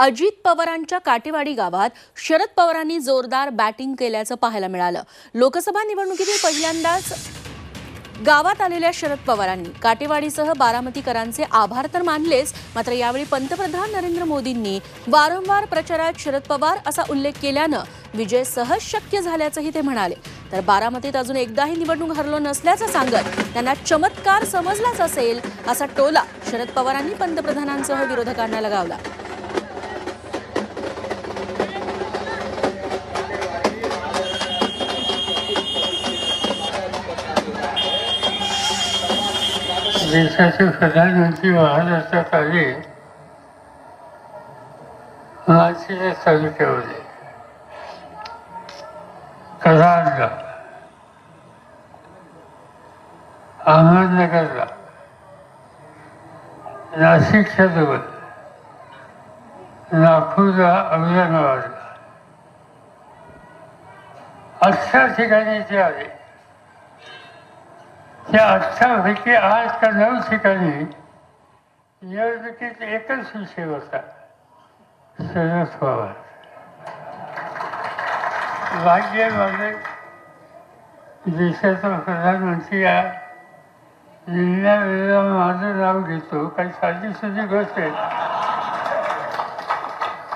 अजित पवारांच्या काटेवाडी गावात शरद पवारांनी जोरदार बॅटिंग केल्याचं पाहायला मिळालं। लोकसभा निवडणुकीतील पहिल्यांदाच गावात आलेल्या शरद पवारांनी काटेवाडीसह बारामतीकरांचे आभार तर मानलेच, मात्र यावेळी पंतप्रधान नरेंद्र मोदींनी वारंवार प्रचारात शरद पवार असा उल्लेख केल्यानं विजय सहज शक्य झाल्याचंही ते म्हणाले। तर बारामतीत अजून एकदाही निवडणूक हरलो नसल्याचं सांगत त्यांना चमत्कार समजलाच असेल असा टोला शरद पवारांनी पंतप्रधानांसह विरोधकांना लगावला। देशाचे प्रधानमंत्री महाराष्ट्राखाली मातीच्या तालुक्यामध्ये कराडला, अहमदनगरला, नाशिकच्या जवळ, नागपूरला, औरंगाबादला 18 ठिकाणी जे आले त्या 18 पैकी 8 का 9 ठिकाणी निवडणुकीत एकच विषय होता, शरद पवार। भाग्य माझे देशाचा प्रधानमंत्री निर्णयावेळेला माझं नाव घेतो, काही साधी गोष्ट आहे।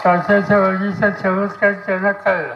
काचाच्या वडीचा चमत्कार त्यांना कळला।